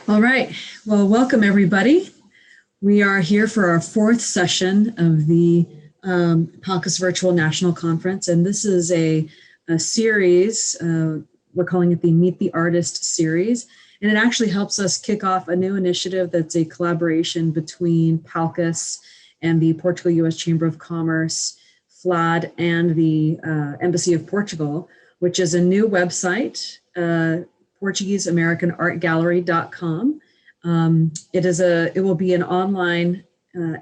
All right. Well, welcome everybody. We are here for our fourth session of the PALCUS Virtual National Conference, and this is a series. We're calling it the Meet the Artist series, and it actually helps us kick off a new initiative that's a collaboration between PALCUS and the Portugal-US Chamber of Commerce, FLAD, and the Embassy of Portugal, which is a new website, Portuguese American Art Gallery.com. It will be an online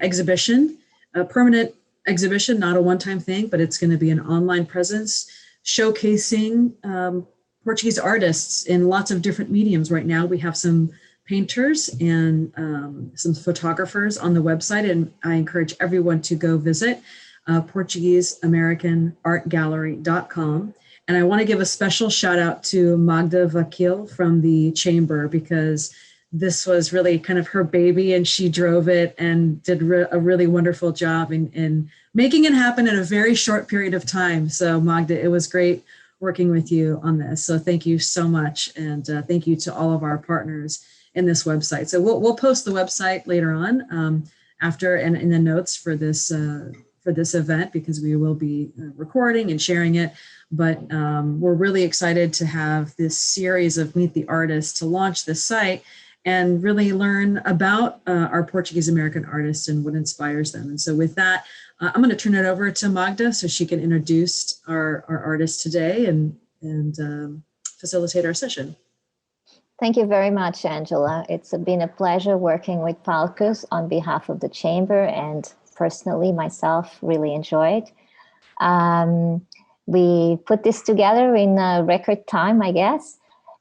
exhibition, a permanent exhibition, not a one-time thing, but it's going to be an online presence showcasing Portuguese artists in lots of different mediums. Right now, we have some painters and some photographers on the website, and I encourage everyone to go visit Portuguese American Art Gallery.com. And I want to give a special shout out to Magda Vakil from the Chamber, because this was really kind of her baby and she drove it and did a really wonderful job in making it happen in a very short period of time. So Magda, it was great working with you on this. So thank you so much. And thank you to all of our partners in this website. So we'll post the website later on after and in the notes for this event, because we will be recording and sharing it. But we're really excited to have this series of Meet the Artist to launch this site and really learn about our Portuguese American artists and what inspires them. And so with that, I'm going to turn it over to Magda so she can introduce our artists today and facilitate our session. Thank you very much, Angela. It's been a pleasure working with PALCUS on behalf of the Chamber, and personally myself really enjoyed. We put this together in a record time, I guess.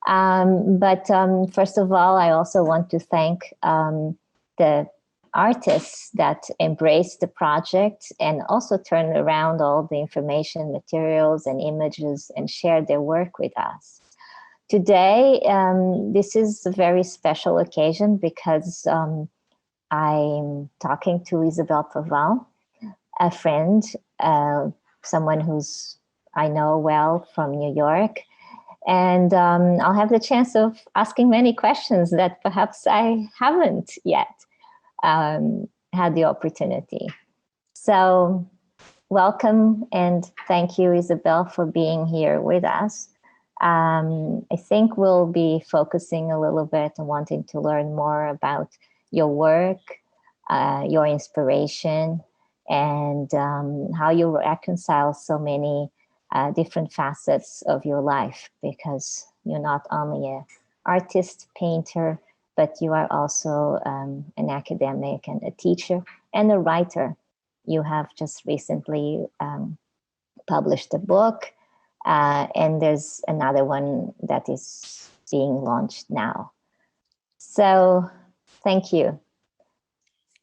But first of all, I also want to thank the artists that embraced the project and also turned around all the information, materials, and images and shared their work with us. Today, this is a very special occasion because I'm talking to Isabel Pavão, a friend, someone who's I know well from New York. And I'll have the chance of asking many questions that perhaps I haven't yet had the opportunity. So welcome and thank you, Isabel, for being here with us. I think we'll be focusing a little bit on wanting to learn more about your work, your inspiration, and how you reconcile so many different facets of your life, because you're not only an artist, painter, but you are also an academic and a teacher and a writer. You have just recently published a book, and there's another one that is being launched now. So thank you.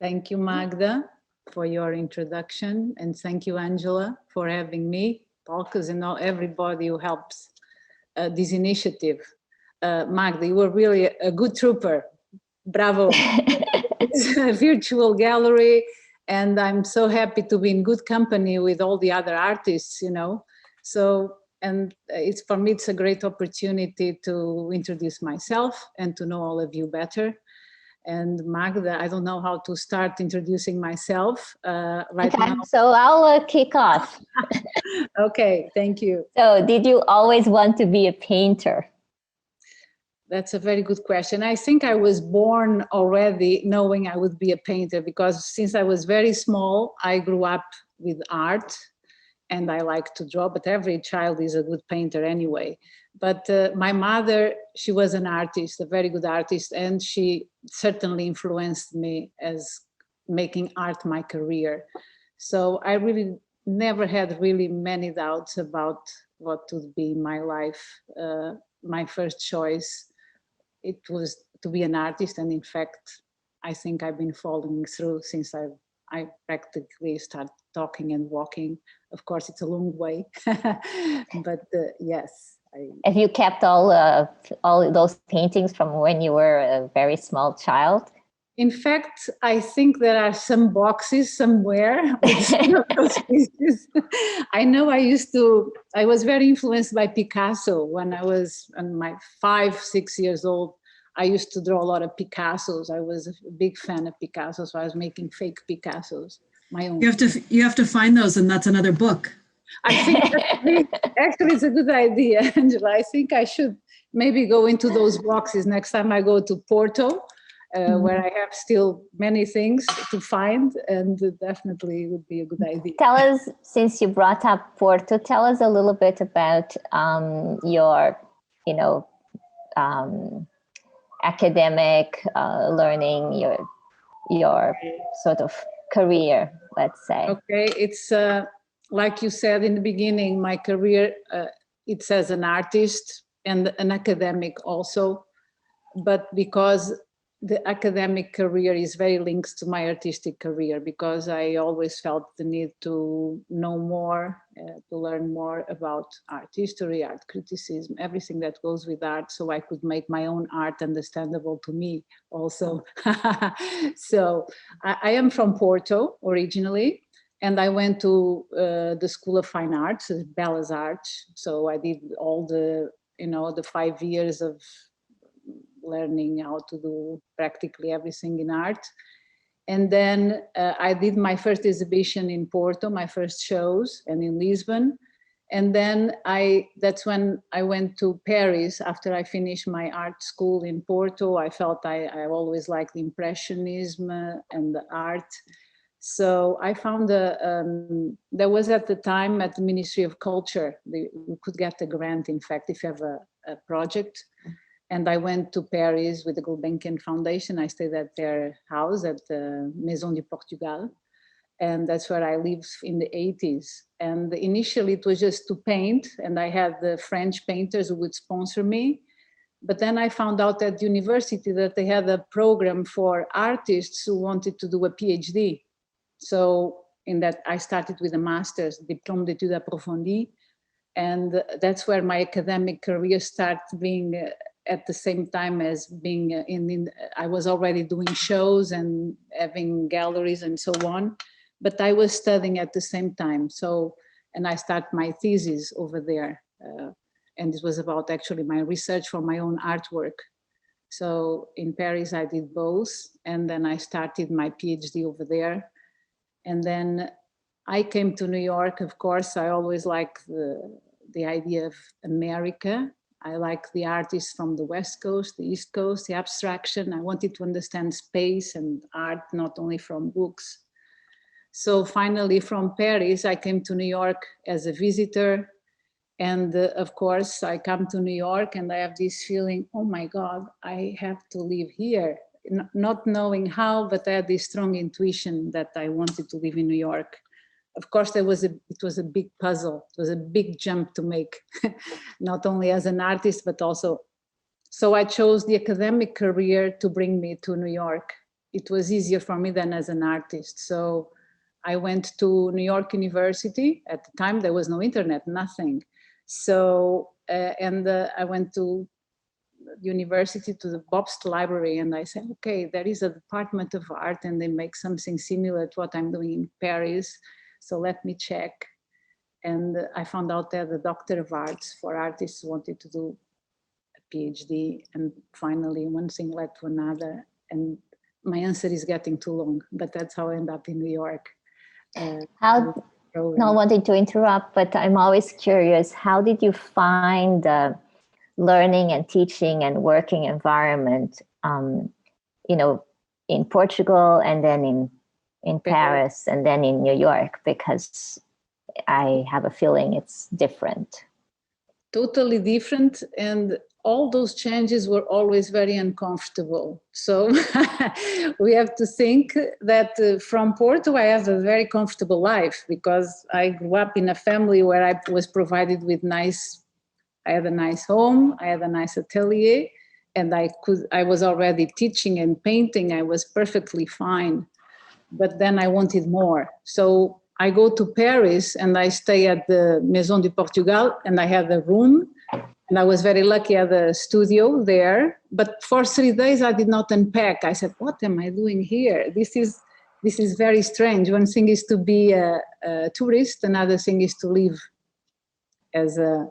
Thank you, Magda, for your introduction, and thank you, Angela, for having me. PALCUS and everybody who helps this initiative. Magda, you were really a good trooper. Bravo. It's a virtual gallery, and I'm so happy to be in good company with all the other artists, you know. So, and for me, it's a great opportunity to introduce myself and to know all of you better. And Magda, I don't know how to start introducing myself right now. So I'll kick off. Okay, thank you. So did you always want to be a painter? That's a very good question. I think I was born already knowing I would be a painter, because since I was very small, I grew up with art and I like to draw, but every child is a good painter anyway. But my mother, she was an artist, a very good artist, and she certainly influenced me as making art my career. So I really never had really many doubts about what would be my life. My first choice, it was to be an artist, and in fact, I think I've been following through since I practically started talking and walking. Of course, it's a long way, but yes. Have you kept all those paintings from when you were a very small child? In fact, I think there are some boxes somewhere with some of those pieces. I know I was very influenced by Picasso when I was 5, 6 years old. I used to draw a lot of Picassos. I was a big fan of Picasso, so I was making fake Picassos, my own. You have to find those, and that's another book. I think actually it's a good idea, Angela. I think I should maybe go into those boxes next time I go to Porto, where I have still many things to find, and definitely would be a good idea. Tell us, since you brought up Porto, tell us a little bit about your, academic learning, your sort of career, let's say. Okay, it's like you said in the beginning, my career, it's as an artist and an academic also, but because the academic career is very linked to my artistic career, because I always felt the need to know more, to learn more about art history, art criticism, everything that goes with art, so I could make my own art understandable to me also. So I am from Porto originally, and I went to the School of Fine Arts, Belas Artes. So I did all the 5 years of learning how to do practically everything in art. And then I did my first exhibition in Porto, my first shows, and in Lisbon. And then that's when I went to Paris after I finished my art school in Porto. I felt I always liked Impressionism and the art. So I found there was at the time at the Ministry of Culture, you could get a grant, in fact, if you have a project. And I went to Paris with the Gulbenkian Foundation. I stayed at their house at the Maison de Portugal. And that's where I lived in the 80s. And initially it was just to paint, and I had the French painters who would sponsor me. But then I found out at university that they had a program for artists who wanted to do a PhD. So in that, I started with a master's, Diplôme d'études approfondies. And that's where my academic career started being at the same time as being I was already doing shows and having galleries and so on, but I was studying at the same time. So, and I started my thesis over there. And this was about actually my research for my own artwork. So in Paris, I did both. And then I started my PhD over there. And then I came to New York. Of course, I always liked the idea of America. I like the artists from the West Coast, the East Coast, the abstraction. I wanted to understand space and art, not only from books. So finally from Paris, I came to New York as a visitor. And of course, I come to New York and I have this feeling, oh my God, I have to live here. Not knowing how, but I had this strong intuition that I wanted to live in New York. Of course, it was a big puzzle. It was a big jump to make, not only as an artist, but also. So I chose the academic career to bring me to New York. It was easier for me than as an artist. So I went to New York University. At the time, there was no internet, nothing. So, I went to university, to the Bobst Library, and I said, okay, there is a department of art and they make something similar to what I'm doing in Paris. So let me check. And I found out that the Doctor of Arts for artists wanted to do a PhD. And finally, one thing led to another. And my answer is getting too long, but that's how I ended up in New York. Not wanting to interrupt, but I'm always curious, how did you find the learning and teaching and working environment, in Portugal and then in Paris and then in New York? Because I have a feeling it's different. Totally different. And all those changes were always very uncomfortable. So we have to think that from Porto, I have a very comfortable life because I grew up in a family where I was provided with I had a nice home, I had a nice atelier, and I was already teaching and painting. I was perfectly fine. But then I wanted more. So I go to Paris and I stay at the Maison de Portugal, and I had a room, and I was very lucky at the studio there. But for 3 days I did not unpack. I said, what am I doing here? This is very strange. One thing is to be a tourist, another thing is to live as a...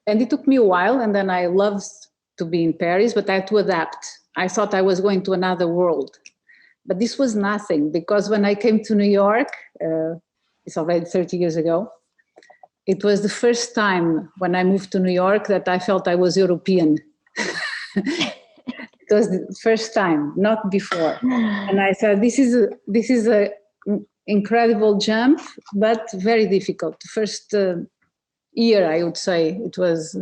And it took me a while, and then I loved to be in Paris, but I had to adapt. I thought I was going to another world. But this was nothing, because when I came to New York, it's already 30 years ago, it was the first time when I moved to New York that I felt I was European. It was the first time, not before. And I said, this is a incredible jump, but very difficult. The first year, I would say, it was.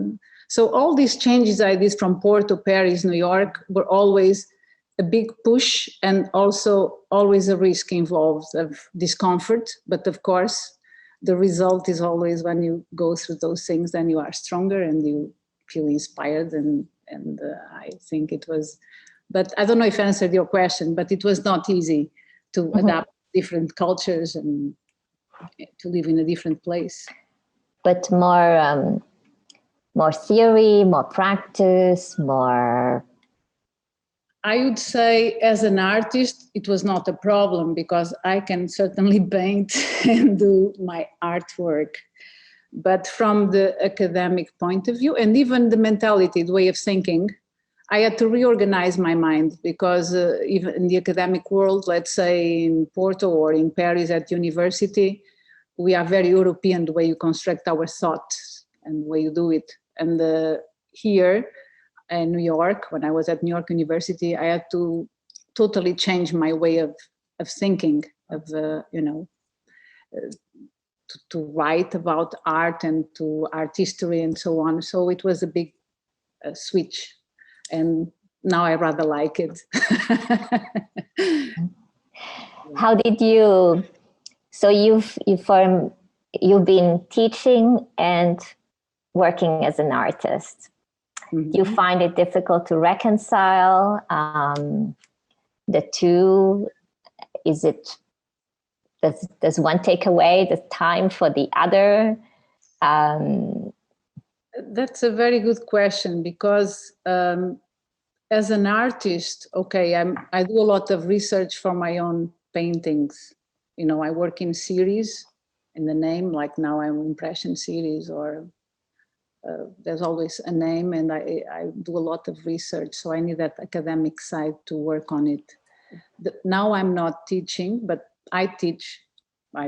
So all these changes I did from Porto, Paris, New York were always a big push, and also always a risk involved of discomfort. But of course, the result is always when you go through those things, then you are stronger and you feel inspired. And I think it was, but I don't know if I answered your question, but it was not easy to adapt different cultures and to live in a different place. But more theory, more practice, more. I would say as an artist, it was not a problem, because I can certainly paint and do my artwork. But from the academic point of view, and even the mentality, the way of thinking, I had to reorganize my mind, because even in the academic world, let's say in Porto or in Paris at university, we are very European, the way you construct our thoughts and the way you do it. And here in New York, when I was at New York University, I had to totally change my way of thinking, of to write about art and to art history and so on. So it was a big switch, and now I rather like it. How did you? So you've been teaching and working as an artist. Mm-hmm. Do you find it difficult to reconcile the two? Is it? Does one take away the time for the other? That's a very good question, because as an artist, okay, I do a lot of research for my own paintings. You know, I work in series in the name, like now I'm impression series, or there's always a name, and I do a lot of research, so I need that academic side to work on it. Now I'm not teaching, but I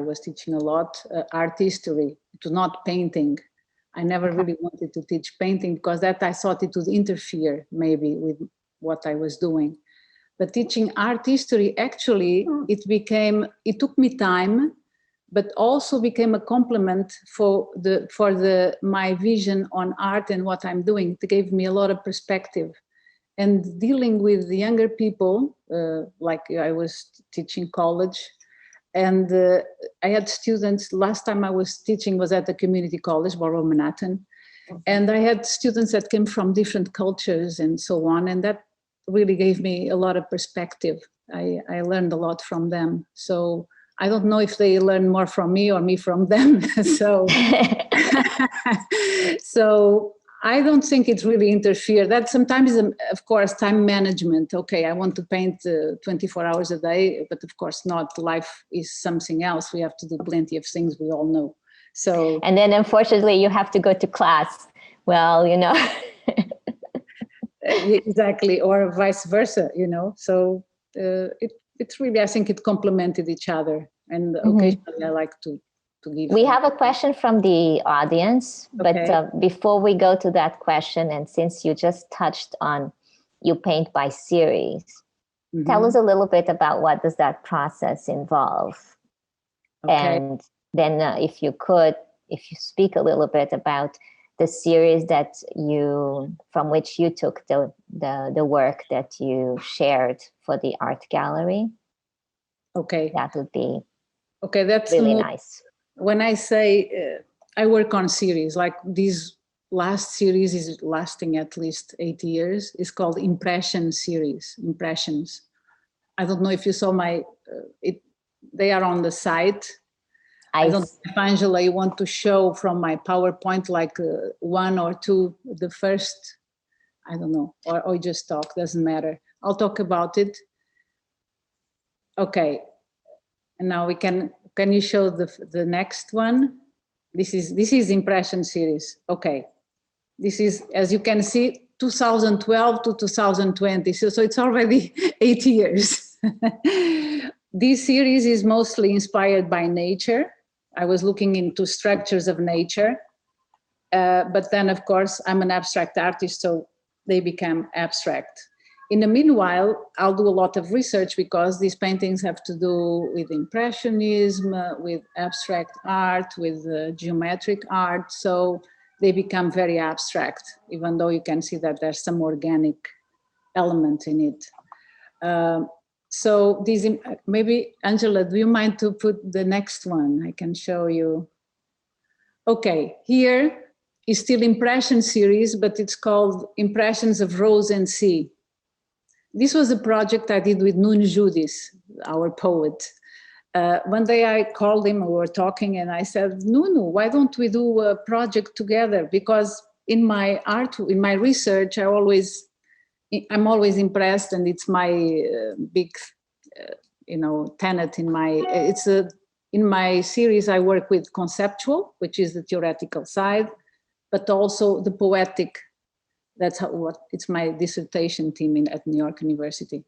was teaching a lot art history. It was not painting. I never really wanted to teach painting, because that I thought it would interfere maybe with what I was doing. But teaching art history, actually, it took me time, but also became a complement for my vision on art and what I'm doing. It gave me a lot of perspective. And dealing with the younger people, like I was teaching college, and I had students, last time I was teaching was at the community college, Borough Manhattan. And I had students that came from different cultures and so on. And that really gave me a lot of perspective. I learned a lot from them. So I don't know if they learn more from me or me from them. So I don't think it really interfered. That sometimes is, of course, time management. Okay, I want to paint 24 hours a day, but of course not. Life is something else. We have to do plenty of things, we all know. So, and then unfortunately you have to go to class. Well, you know. Exactly, or vice versa, you know. So it's really, I think it complemented each other. And occasionally I like to give. We have a question from the audience, okay. But before we go to that question, and since you just touched on you paint by series, tell us a little bit about what does that process involve. Okay. And then if you speak a little bit about the series from which you took the work that you shared for the art gallery. Okay. That would be that's really nice. When I say I work on series, like this last series is lasting at least 8 years. It's called Impression series, Impressions. I don't know if you saw they are on the site. I don't know if Angela, you want to show from my PowerPoint like one or two, the first, I don't know, or just talk, doesn't matter. I'll talk about it. Okay, and now can you show the next one? This is Impression series. Okay, this is, as you can see, 2012 to 2020. So it's already 8 years. This series is mostly inspired by nature. I was looking into structures of nature. But then, of course, I'm an abstract artist, so they become abstract. In the meanwhile, I'll do a lot of research because these paintings have to do with impressionism, with abstract art, with geometric art. So they become very abstract, even though you can see that there's some organic element in it. So these, maybe, Angela, do you mind to put the next one? I can show you. Okay, here is still Impression series, but it's called Impressions of Rose and Sea. This was a project I did with Nuno Judis, our poet. One day I called him, we were talking, and I said, Nuno, why don't we do a project together? Because in my art, in my research, I'm always impressed, and it's my big, tenet in my, in my series, I work with conceptual, which is the theoretical side, but also the poetic. That's it's my dissertation team at New York University.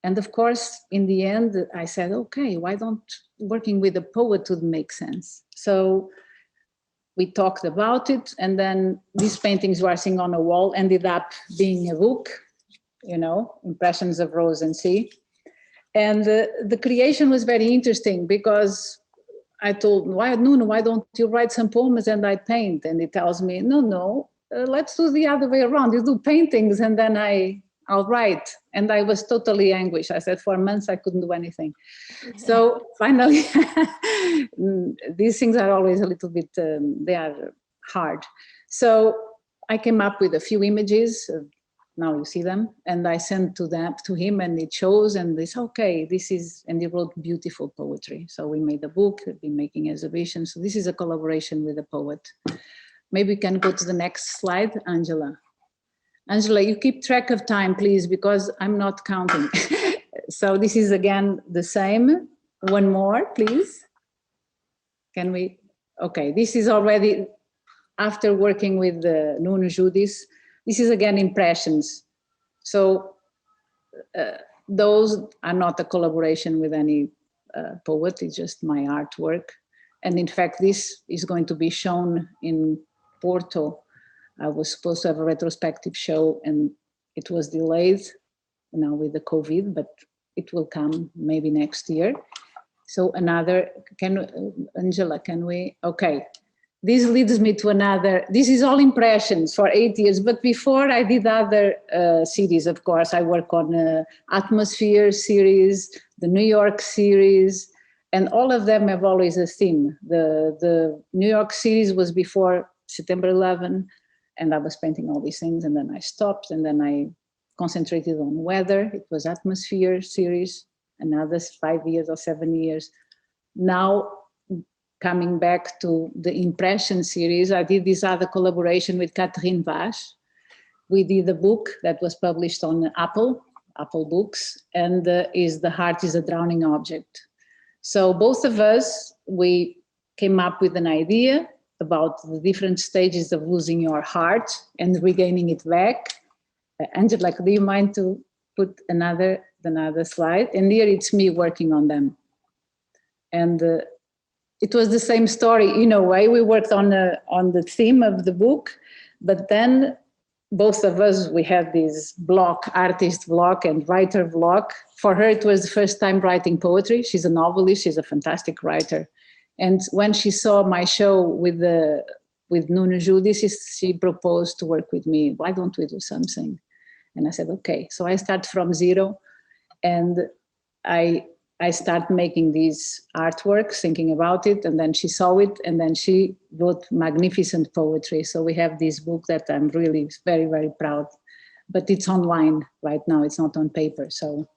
And of course, in the end, I said, okay, why don't working with a poet would make sense? So we talked about it, and then these paintings were sitting on a wall, ended up being a book, Impressions of Rose and Sea. And the creation was very interesting because I told, Nuno, why don't you write some poems and I paint? And he tells me, no, let's do the other way around. You do paintings and then I'll write. And I was totally anguished. I said, for months I couldn't do anything. So finally, these things are always a little bit, they are hard. So I came up with a few images. Now you see them, and I sent to him, and it shows, and it's okay. This is, and he wrote beautiful poetry. So we made a book, we've been making exhibitions. So this is a collaboration with a poet. Maybe we can go to the next slide, Angela. Angela, you keep track of time, please, because I'm not counting. So this is again the same. One more, please. Can we? Okay, this is already after working with Nuno Judis. This is again impressions. So those are not a collaboration with any poet, it's just my artwork. And in fact, this is going to be shown in Porto. I was supposed to have a retrospective show and it was delayed now with the COVID, but it will come maybe next year. So another, Angela, can we, okay. This leads me to another, this is all impressions for 8 years, but before I did other series, of course. I work on Atmosphere series, the New York series, and all of them have always a theme. The New York series was before September 11, and I was painting all these things, and then I stopped, and then I concentrated on weather. It was Atmosphere series, another 5 years or 7 years. Now, coming back to the Impression series, I did this other collaboration with Catherine Vaz. We did a book that was published on Apple Books, and is The Heart is a Drowning Object. So both of us, we came up with an idea about the different stages of losing your heart and regaining it back. Angela, do you mind to put another slide? And here it's me working on them. And it was the same story in a way. We worked on the theme of the book, but then both of us, we had this block, artist block and writer block. For her, it was the first time writing poetry. She's a novelist, she's a fantastic writer. And when she saw my show with Nuno Judis, she proposed to work with me. Why don't we do something? And I said, okay. So I start from zero, and I start making these artworks, thinking about it, and then she saw it, and then she wrote magnificent poetry. So we have this book that I'm really very, very proud, but it's online right now, it's not on paper. So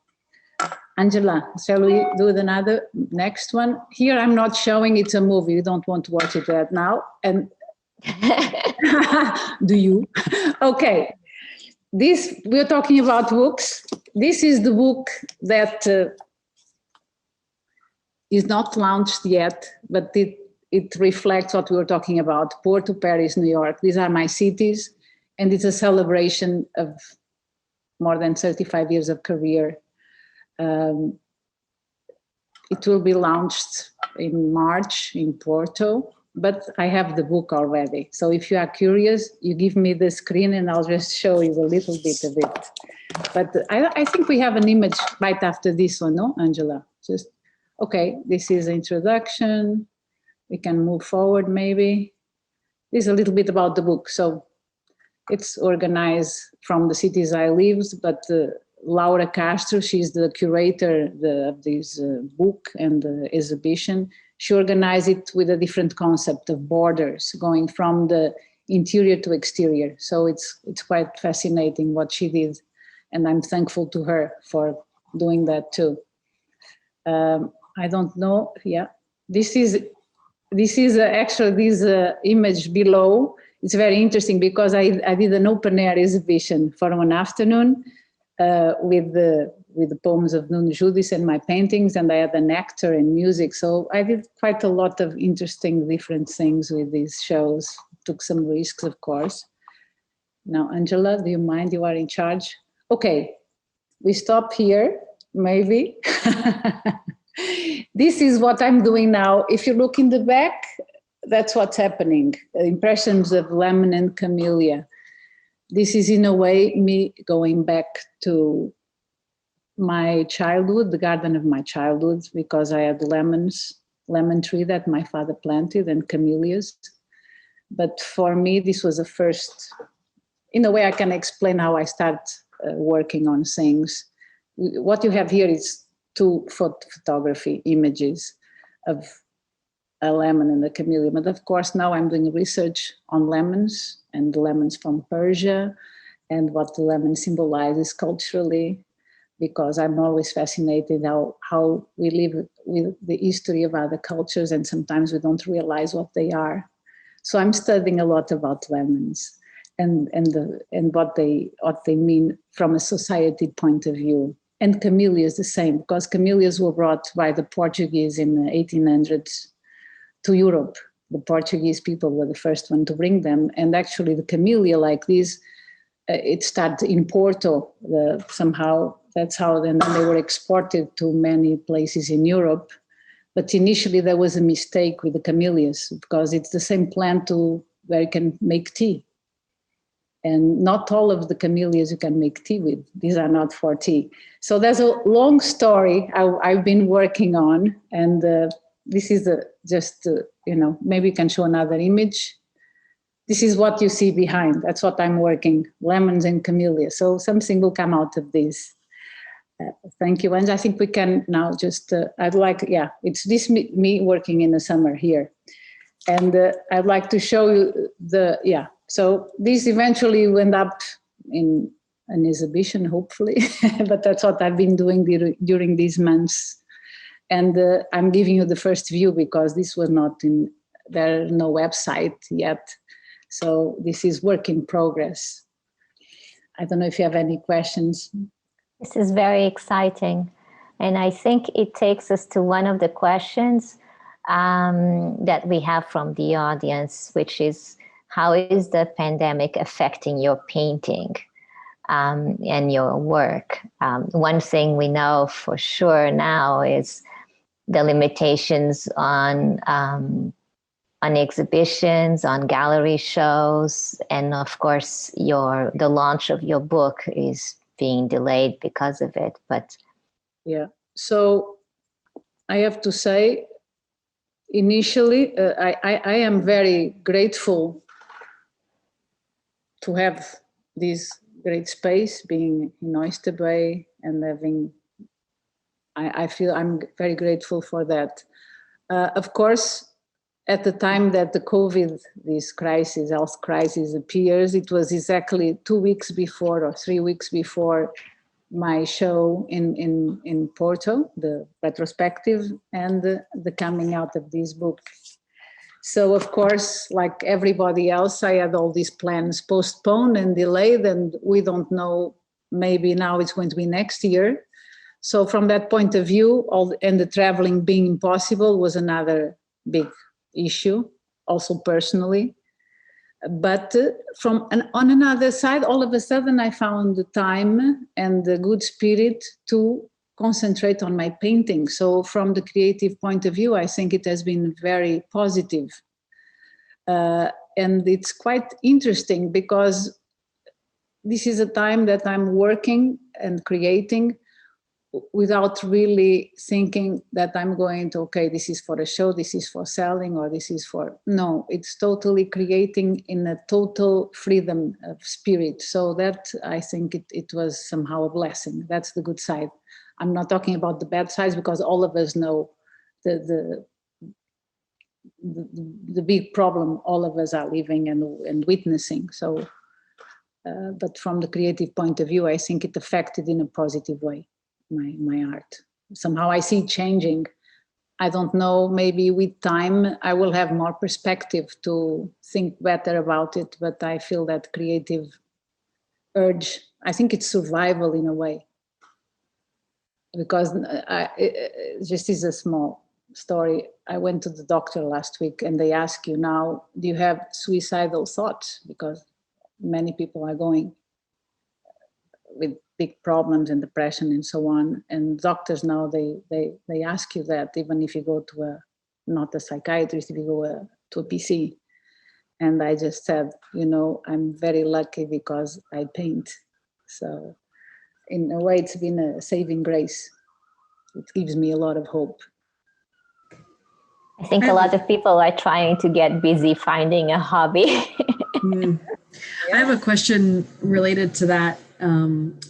Angela, shall we do another next one? Here I'm not showing, it's a movie, you don't want to watch it right now. And do you? Okay, we're talking about books. This is the book that is not launched yet, but it reflects what we were talking about, Porto, Paris, New York. These are my cities. and it's a celebration of more than 35 years of career. It will be launched in March in Porto, but I have the book already. So if you are curious, you give me the screen and I'll just show you a little bit of it. But I think we have an image right after this one, no, Angela? Just, okay, this is introduction. We can move forward maybe. This is a little bit about the book. So it's organized from the cities I lived, but Laura Castro, she's the curator of this book and the exhibition. She organized it with a different concept of borders, going from the interior to exterior. So it's quite fascinating what she did. And I'm thankful to her for doing that too. I don't know, yeah. This is actually this image below. It's very interesting because I did an open air exhibition for one afternoon with the poems of Nuno Judis and my paintings, and I had an actor and music. So I did quite a lot of interesting different things with these shows. Took some risks, of course. Now, Angela, do you mind? You are in charge. Okay, we stop here, maybe. This is what I'm doing now. If you look in the back, that's what's happening. Impressions of lemon and camellia. This is in a way me going back to my childhood, the garden of my childhood, because I had lemon tree that my father planted and camellias. But for me, this was the first, in a way I can explain how I start working on things. What you have here is two photography images of a lemon and a camellia. But of course, now I'm doing research on lemons and the lemons from Persia and what the lemon symbolizes culturally, because I'm always fascinated how we live with the history of other cultures and sometimes we don't realize what they are. So I'm studying a lot about lemons and what they mean from a society point of view. And camellias the same, because camellias were brought by the Portuguese in the 1800s to Europe. The Portuguese people were the first one to bring them. And actually the camellia like this, it started in Porto. Somehow that's how then they were exported to many places in Europe. But initially there was a mistake with the camellias because it's the same plant where you can make tea. And not all of the camellias you can make tea with. These are not for tea. So there's a long story I've been working on. And this is maybe you can show another image. This is what you see behind. That's what I'm working, lemons and camellias. So something will come out of this. Thank you. And I think we can now just, it's this me working in the summer here. And I'd like to show you so this eventually went up in an exhibition, hopefully, but that's what I've been doing during these months. And I'm giving you the first view because this was there's no website yet. So this is work in progress. I don't know if you have any questions. This is very exciting. And I think it takes us to one of the questions that we have from the audience, which is, how is the pandemic affecting your painting and your work? One thing we know for sure now is the limitations on exhibitions, on gallery shows, and of course the launch of your book is being delayed because of it. But yeah, so I have to say, initially, I am very grateful to have this great space, being in Oyster Bay and having, I feel I'm very grateful for that. Of course, at the time that the COVID, this crisis, health crisis appears, it was exactly 2 weeks before or 3 weeks before my show in Porto, the retrospective, and the coming out of this book. So of course, like everybody else, I had all these plans postponed and delayed, and we don't know, maybe now it's going to be next year. So from that point of view, and the traveling being impossible was another big issue, also personally. But on another side, all of a sudden I found the time and the good spirit to concentrate on my painting. So from the creative point of view, I think it has been very positive. And it's quite interesting because this is a time that I'm working and creating without really thinking that I'm going to, okay, this is for a show, this is for selling, or this is for, no, it's totally creating in a total freedom of spirit. So that, I think it was somehow a blessing. That's the good side. I'm not talking about the bad sides because all of us know the big problem all of us are living and witnessing. So, but from the creative point of view, I think it affected in a positive way my art. Somehow I see it changing. I don't know, maybe with time I will have more perspective to think better about it, but I feel that creative urge, I think it's survival in a way. Because just is a small story. I went to the doctor last week and they ask you now, do you have suicidal thoughts? Because many people are going with big problems and depression and so on. And doctors now, they ask you that, even if you go to not a psychiatrist, if you go to a PC. And I just said, you know, I'm very lucky because I paint. So in a way, it's been a saving grace. It gives me a lot of hope. I think a lot of people are trying to get busy finding a hobby. I have a question related to that,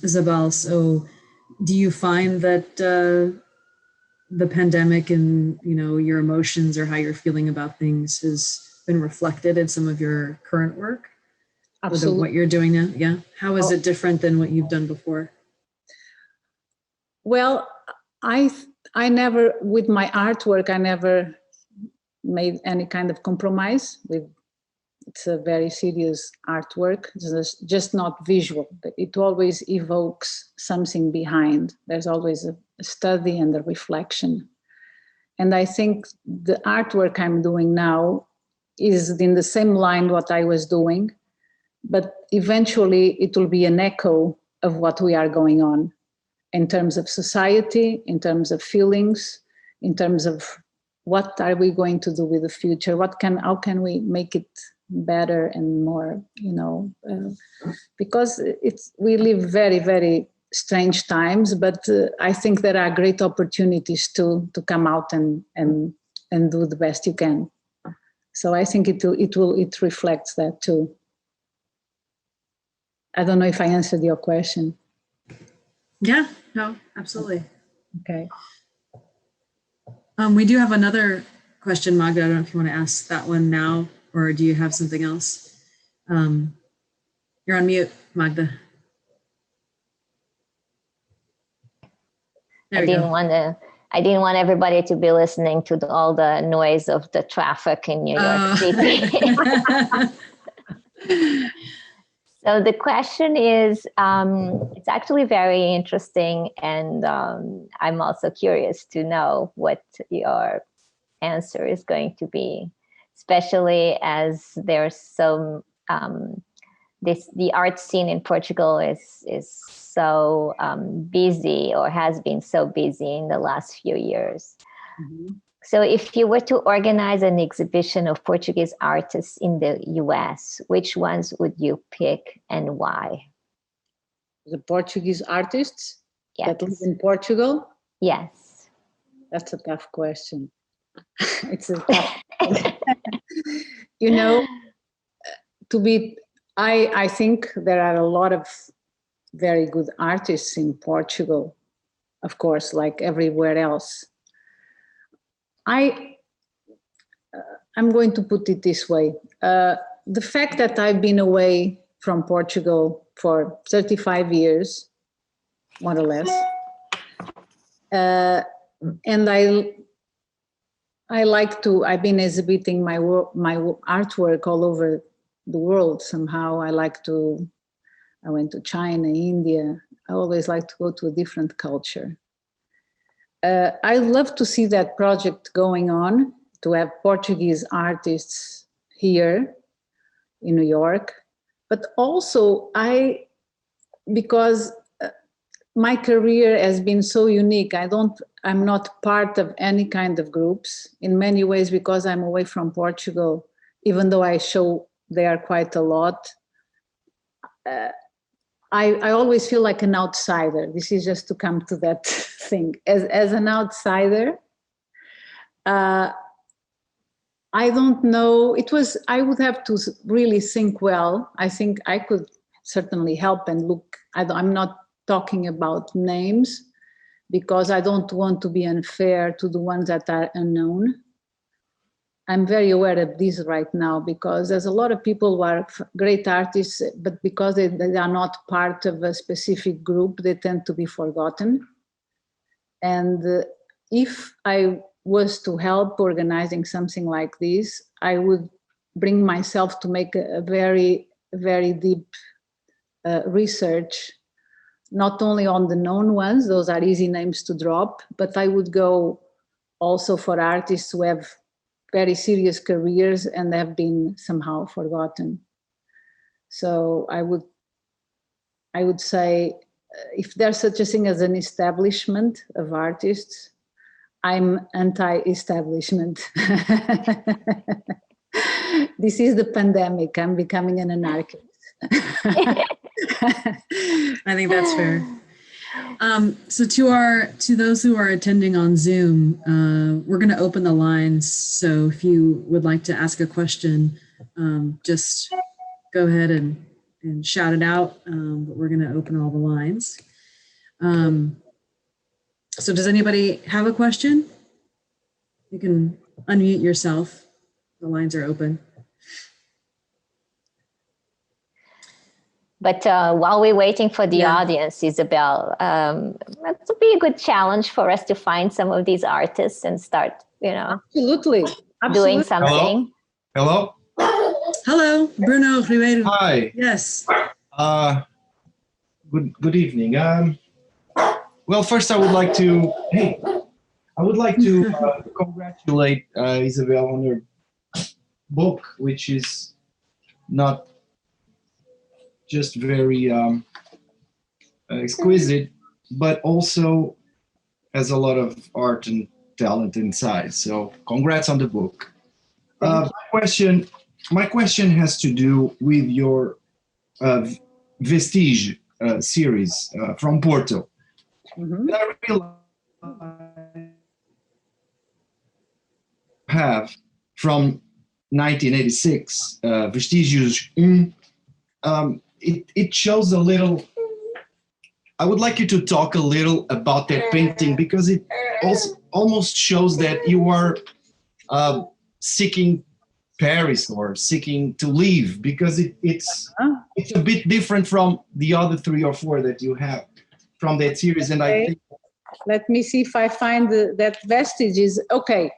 Isabel. So do you find that the pandemic and, you know, your emotions or how you're feeling about things has been reflected in some of your current work? Absolutely. What you're doing now? Yeah. How is it different than what you've done before? Well, I never, with my artwork, I never made any kind of compromise with. It's a very serious artwork, just not visual. It always evokes something behind. There's always a study and a reflection. And I think the artwork I'm doing now is in the same line what I was doing, but eventually it will be an echo of what we are going on in terms of society, in terms of feelings, in terms of what are we going to do with the future? How can we make it better and more, you know, because we live very, very strange times, but I think there are great opportunities to come out and do the best you can. So I think it reflects that too. I don't know if I answered your question. Yeah, no, absolutely. Okay. We do have another question, Magda. I don't know if you want to ask that one now, or do you have something else? You're on mute, Magda. I didn't want everybody to be listening to all the noise of the traffic in New York City. So the question is, it's actually very interesting, and I'm also curious to know what your answer is going to be, especially as there's some the art scene in Portugal is so busy, or has been so busy in the last few years. Mm-hmm. So if you were to organize an exhibition of Portuguese artists in the US, which ones would you pick and why? The Portuguese artists that live in Portugal? Yes. That's a tough question. It's a tough question. You know, I think there are a lot of very good artists in Portugal, of course, like everywhere else. I'm going to put it this way. The fact that I've been away from Portugal for 35 years, more or less, and I've been exhibiting my artwork all over the world somehow. I went to China, India. I always like to go to a different culture. I love to see that project going on, to have Portuguese artists here. in New York, but also because my career has been so unique. I'm not part of any kind of groups in many ways because I'm away from Portugal, even though I show there quite a lot. I always feel like an outsider. This is just to come to that thing. As an outsider, I don't know, I would have to really think well. I think I could certainly help and look. I'm not talking about names because I don't want to be unfair to the ones that are unknown. I'm very aware of this right now because there's a lot of people who are great artists, but because they are not part of a specific group, they tend to be forgotten. And if I was to help organizing something like this, I would bring myself to make a very, very deep research, not only on the known ones, those are easy names to drop, but I would go also for artists who have very serious careers and have been somehow forgotten. So I would say, if there's such a thing as an establishment of artists, I'm anti-establishment. This is the pandemic. I'm becoming an anarchist. I think that's fair. So to those who are attending on Zoom, we're going to open the lines. So if you would like to ask a question, just go ahead and shout it out. But we're going to open all the lines. So does anybody have a question? You can unmute yourself. The lines are open. But while we're waiting for the audience, Isabel, it would be a good challenge for us to find some of these artists and start, Absolutely. doing something. Hello? Hello, Bruno Freeman. Hi. Yes. Good evening. Well, first I would like to congratulate Isabel on her book, which is not just very exquisite, but also has a lot of art and talent inside. So congrats on the book. My question has to do with your Vestige series from Porto. Mm-hmm. And I realized have from 1986, Vestígios 1. It shows a little. I would like you to talk a little about that painting because it also almost shows that you are seeking Paris or seeking to leave, because it's a bit different from the other 3 or 4 that you have from that series. And I think, let me see if I find that vestige is okay.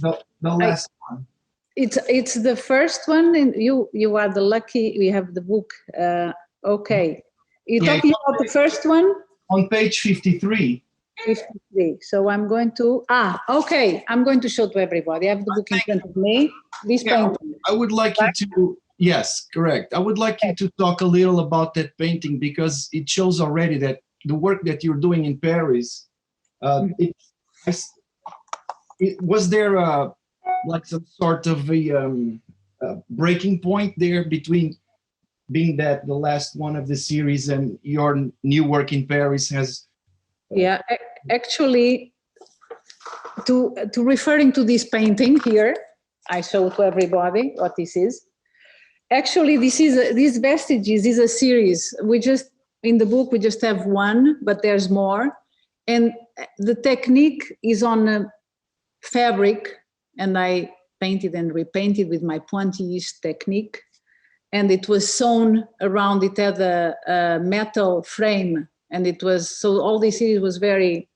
The last one. It's the first one, and you are the lucky. We have the book. Okay, you're talking about the first one on page 53. 53. So I'm going to okay. I'm going to show to everybody. I have the book in front of me. This painting. I would like you to. Yes, correct. I would like you to talk a little about that painting because it shows already that the work that you're doing in Paris. Was there like some sort of a breaking point there between being that the last one of the series and your new work in Paris has? Yeah, actually, to referring to this painting here, I show to everybody what this is. Actually, this Vestiges is a series. We just, in the book, we just have one, but there's more. And the technique is on a fabric, and I painted and repainted with my pointilliste technique. And it was sewn around, it had a metal frame. And it was, so all this series was very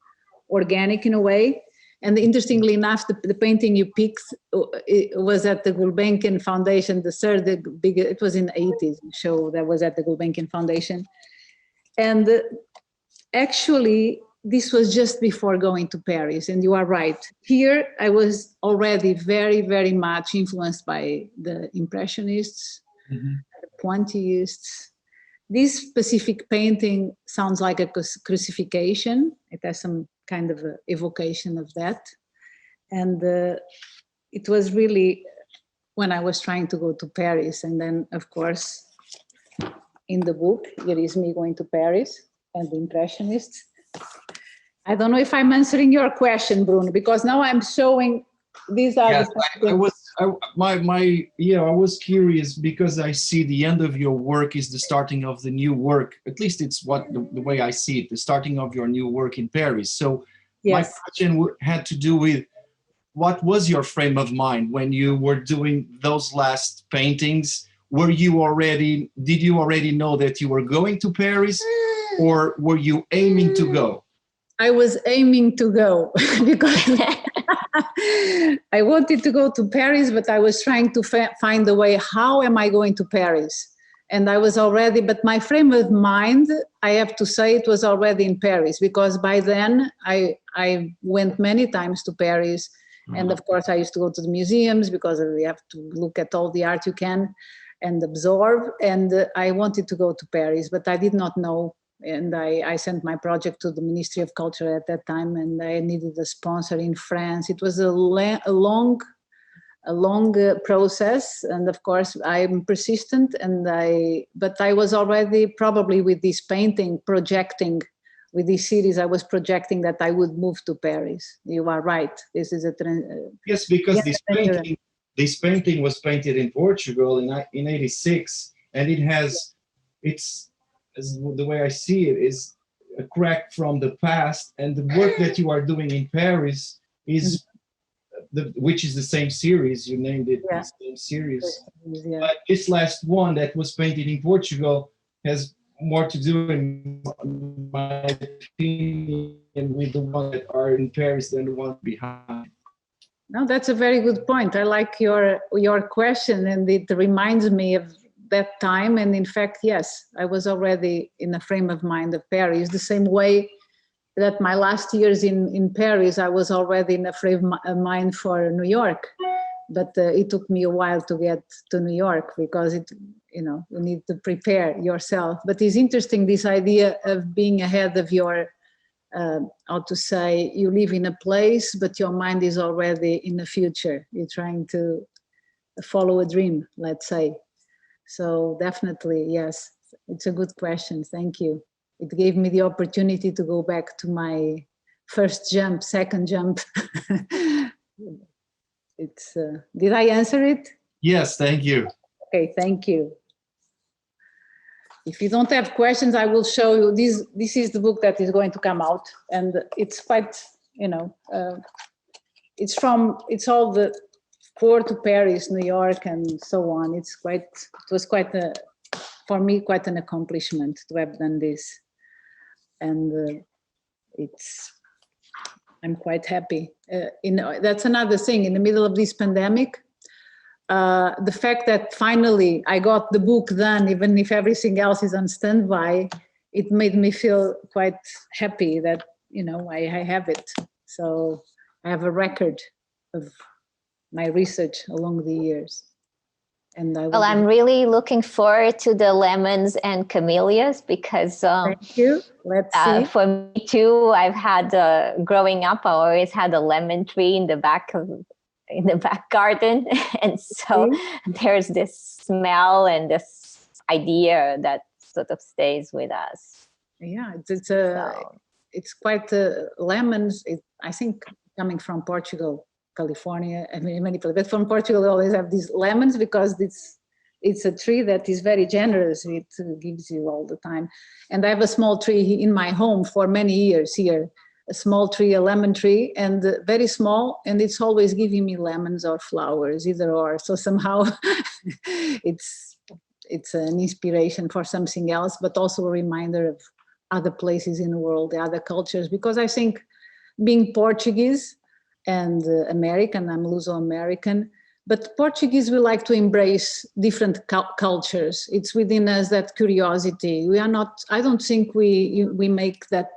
organic in a way. And interestingly enough, the painting you picked it was at the Gulbenkian Foundation, the third big, it was in the 80s show that was at the Gulbenkian Foundation. And actually, this was just before going to Paris, and you are right. Here, I was already very, very much influenced by the Impressionists, the Pointilleists. This specific painting sounds like a crucifixion. It has some kind of a evocation of that. And it was really when I was trying to go to Paris. And then, of course, in the book, here is me going to Paris and the Impressionists. I don't know if I'm answering your question, Bruno, because now I'm showing these are. Yes, I was curious because I see the end of your work is the starting of the new work. At least it's what the way I see it, the starting of your new work in Paris. So my question had to do with what was your frame of mind when you were doing those last paintings? Did you already know that you were going to Paris, or were you aiming to go? I was aiming to go because I wanted to go to Paris, but I was trying to find a way, how am I going to Paris? And I was already, but my frame of mind, I have to say, it was already in Paris, because by then I went many times to Paris. And of course, I used to go to the museums because we have to look at all the art you can and absorb. And I wanted to go to Paris, but I did not know. And I sent my project to the Ministry of Culture at that time, and I needed a sponsor in France. It was a long process, and of course I'm persistent. But I was already probably with this painting projecting, with this series, I was projecting that I would move to Paris. You are right. This is yes, because this painting was painted in Portugal in '86, and it's. The way I see it is a crack from the past, and the work that you are doing in Paris is which is the same series, you named it, the same series. Yeah. But this last one that was painted in Portugal has more to do, in my opinion, with the ones that are in Paris than the one behind. No, that's a very good point. I like your question, and it reminds me of that time. And in fact, yes, I was already in a frame of mind of Paris, the same way that my last years in Paris, I was already in a frame of mind for New York. But it took me a while to get to New York, because you need to prepare yourself. But it's interesting, this idea of being ahead of your, how to say, you live in a place, but your mind is already in the future. You're trying to follow a dream, let's say. So definitely, yes, it's a good question. Thank you. It gave me the opportunity to go back to my first jump, second jump. Did I answer it? Yes, thank you. Okay, thank you. If you don't have questions, I will show you. This is the book that is going to come out, and it's quite, it's all the tour to Paris, New York, and so on. It was for me, quite an accomplishment to have done this. And I'm quite happy. That's another thing, in the middle of this pandemic, the fact that finally I got the book done, even if everything else is on standby, it made me feel quite happy that, I have it. So I have a record of my research along the years. And I'm really looking forward to the lemons and camellias, because thank you. Let's see. For me too, I've had growing up, I always had a lemon tree in the back garden, and so there's this smell and this idea that sort of stays with us. Yeah, it's quite lemons. I think coming from Portugal, California, I mean many places, but from Portugal we always have these lemons, because it's a tree that is very generous. It gives you all the time. And I have a small tree in my home for many years here, a small tree, a lemon tree, and very small, and it's always giving me lemons or flowers, either or. So somehow it's an inspiration for something else, but also a reminder of other places in the world, the other cultures, because I think being Portuguese and American, I'm Luso-American, but Portuguese, we like to embrace different cultures. It's within us, that curiosity. We are not, I don't think we make that,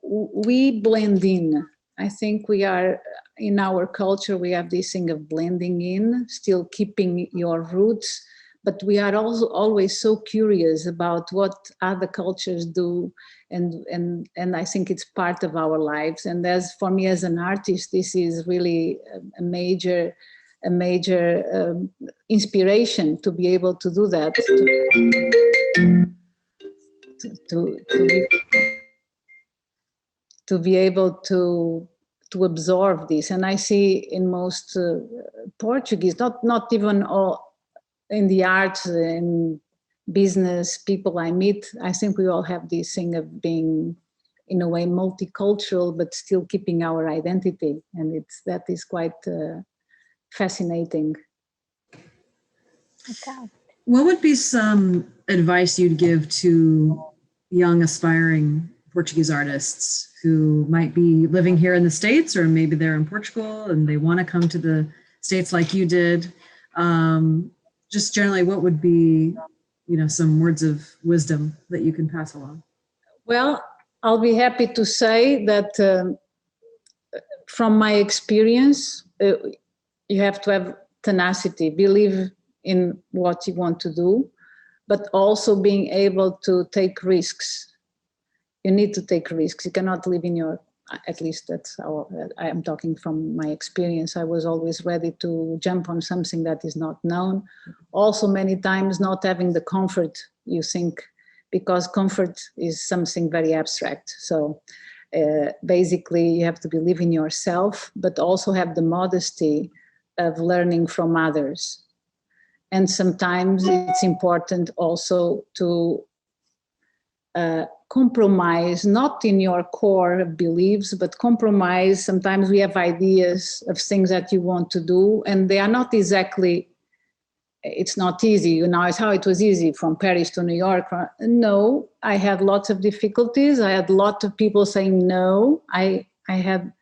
we blend in. I think we are, in our culture, we have this thing of blending in, still keeping your roots, but we are also always so curious about what other cultures do, and I think it's part of our lives. And as for me as an artist, this is really a major inspiration to be able to do that, to be able to absorb this. And I see in most Portuguese, not even all in the arts and business people I meet, I think we all have this thing of being in a way multicultural, but still keeping our identity. And that is quite fascinating. Okay. What would be some advice you'd give to young aspiring Portuguese artists who might be living here in the States, or maybe they're in Portugal and they want to come to the States like you did? Just generally, what would be, some words of wisdom that you can pass along? Well, I'll be happy to say that from my experience, you have to have tenacity, believe in what you want to do, but also being able to take risks. You need to take risks. You cannot live in your, at least that's how I am talking from my experience. I was always ready to jump on something that is not known. Also many times not having the comfort you think, because comfort is something very abstract. So basically you have to believe in yourself, but also have the modesty of learning from others. And sometimes it's important also to compromise, not in your core beliefs, but compromise. Sometimes we have ideas of things that you want to do, and they are not exactly, it's not easy. It's how it was easy from Paris to New York. No, I had lots of difficulties. I had a lot of people saying no. I had,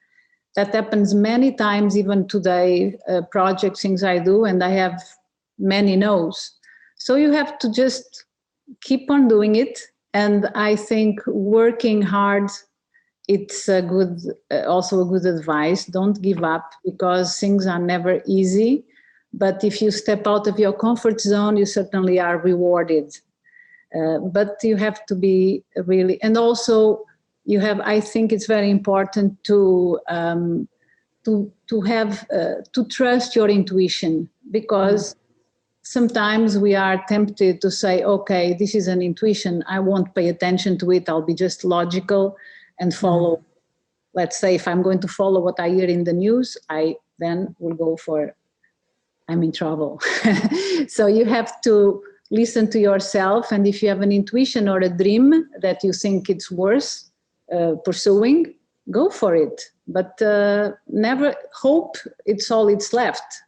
that happens many times, even today, projects, things I do, and I have many no's. So you have to just keep on doing it. And I think working hard, it's a good, also a good advice. Don't give up, because things are never easy. But if you step out of your comfort zone, you certainly are rewarded. But you have to be really, and also you have, I think it's very important to trust your intuition, because sometimes we are tempted to say, okay, this is an intuition, I won't pay attention to it, I'll be just logical and follow. Let's say if I'm going to follow what I hear in the news, I then will go for, I'm in trouble. So you have to listen to yourself, and if you have an intuition or a dream that you think it's worth pursuing, go for it. But never hope it's all it's left,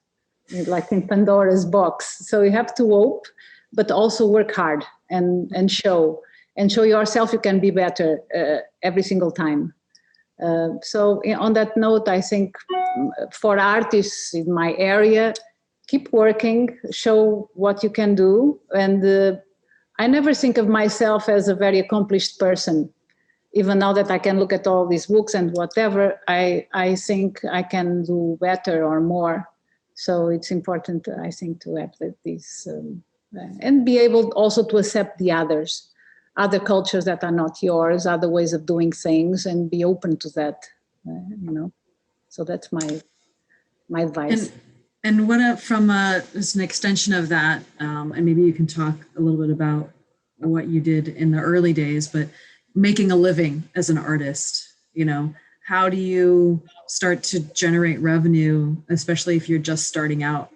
like in Pandora's box. So you have to hope, but also work hard and show yourself you can be better every single time. So on that note, I think for artists in my area, keep working, show what you can do. And I never think of myself as a very accomplished person. Even now that I can look at all these books and whatever, I think I can do better or more. So it's important, I think, to have this and be able also to accept the others, other cultures that are not yours, other ways of doing things, and be open to that, So that's my advice. And what from as an extension of that, and maybe you can talk a little bit about what you did in the early days, but making a living as an artist, how do you start to generate revenue, especially if you're just starting out?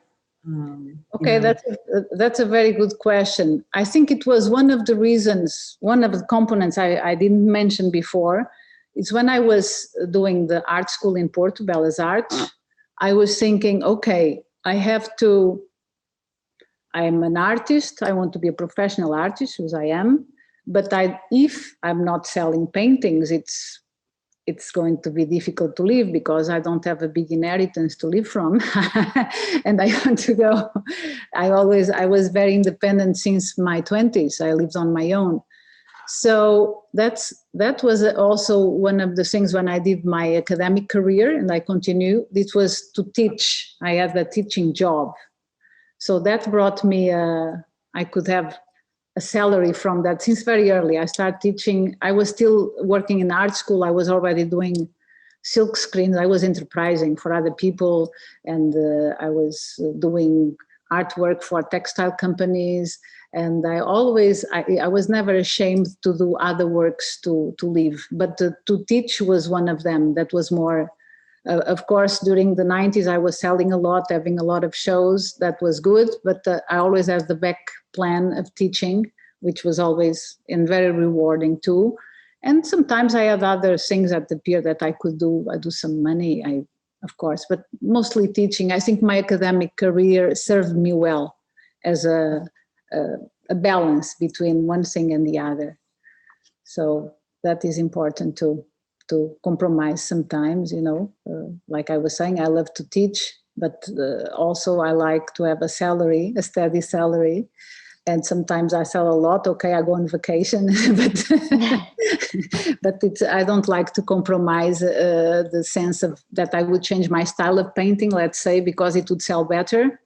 Okay, that's a very good question. I think it was one of the reasons, one of the components I didn't mention before. It's when I was doing the art school in Portugal as art, I was thinking, okay, I'm an artist, I want to be a professional artist, as I am, but if I'm not selling paintings, it's going to be difficult to live, because I don't have a big inheritance to live from. And I want to go, I was very independent since my 20s. I lived on my own. So that was also one of the things when I did my academic career, and I continue, this was to teach. I had a teaching job. So that brought me a I could have a salary from that since very early. I started teaching. I was still working in art school. I was already doing silk screens. I was enterprising for other people, and I was doing artwork for textile companies. And I was never ashamed to do other works to live, but to teach was one of them. That was more, of course, during the 90s, I was selling a lot, having a lot of shows. That was good, but I always had the back plan of teaching, which was always and very rewarding too. And sometimes I had other things that appeared that I could do. I do some money, of course, but mostly teaching. I think my academic career served me well as a balance between one thing and the other. So that is important to compromise sometimes, like I was saying, I love to teach, but also I like to have a salary, a steady salary. And sometimes I sell a lot. Okay, I go on vacation, but I don't like to compromise the sense of that I would change my style of painting, let's say, because it would sell better.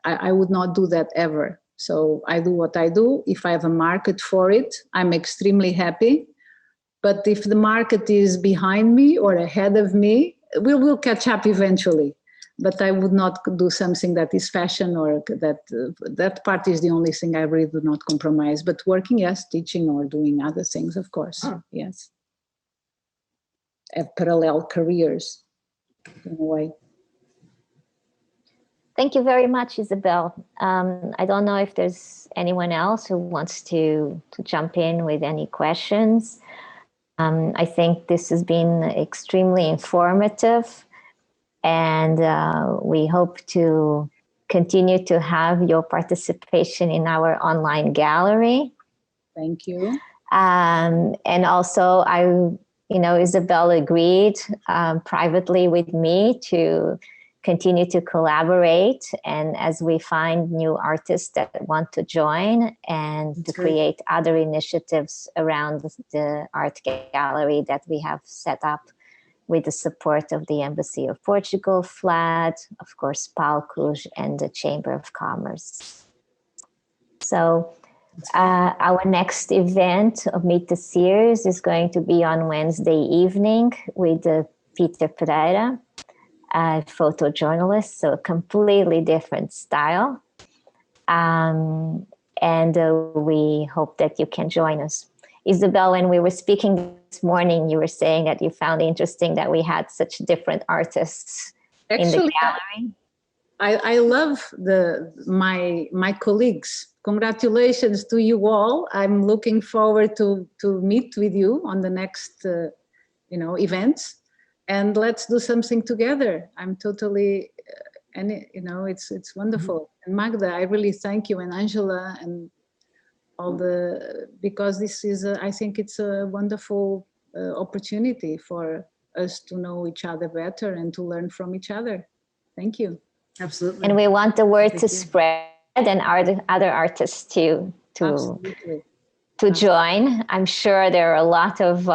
I would not do that ever. So I do what I do. If I have a market for it, I'm extremely happy. But if the market is behind me or ahead of me, we'll catch up eventually. But I would not do something that is fashion, or that part is the only thing I really do not compromise. But working, yes, teaching or doing other things, of course, yes. Have parallel careers in a way. Thank you very much, Isabel. I don't know if there's anyone else who wants to jump in with any questions. I think this has been extremely informative, and we hope to continue to have your participation in our online gallery. Thank you. And also, Isabel agreed privately with me to continue to collaborate, and as we find new artists that want to join, and to create other initiatives around the art gallery that we have set up with the support of the Embassy of Portugal, FLAD, of course, PALCUS, and the Chamber of Commerce. So our next event of Meet the Seers is going to be on Wednesday evening with Peter Pereira, a photojournalist, so a completely different style. And we hope that you can join us. Isabel, when we were speaking this morning, you were saying that you found it interesting that we had such different artists in the gallery. I love my colleagues. Congratulations to you all. I'm looking forward to meet with you on the next events. And let's do something together. I'm totally, it's wonderful. Mm-hmm. And Magda, I really thank you, and Angela, and all because this is, I think it's a wonderful opportunity for us to know each other better and to learn from each other. Thank you. Absolutely. And we want the word to spread, and other artists to join. I'm sure there are a lot of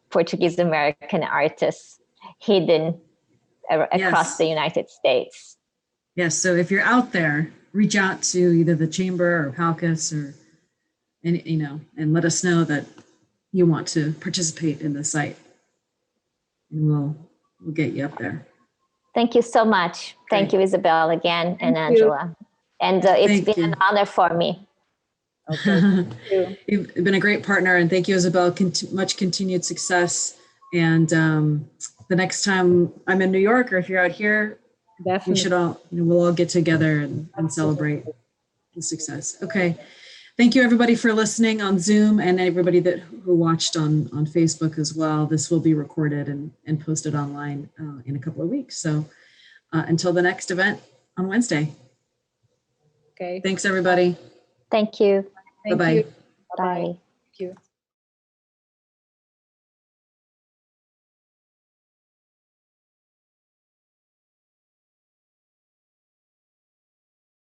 Portuguese American artists hidden across the United States. Yes, so if you're out there, reach out to either the Chamber or PALCUS, and let us know that you want to participate in the site, and we'll get you up there. Thank you so much. Thank you, Isabel, again, and Angela. And it's been an honor for me. Okay. You've been a great partner, and thank you, Isabel. Much continued success. And the next time I'm in New York, or if you're out here, definitely, we should all, we'll all get together and celebrate the success. Okay. Thank you, everybody, for listening on Zoom, and everybody who watched on Facebook as well. This will be recorded and posted online in a couple of weeks. So until the next event on Wednesday. Okay. Thanks, everybody. Thank you. Bye-bye. Bye. Thank you.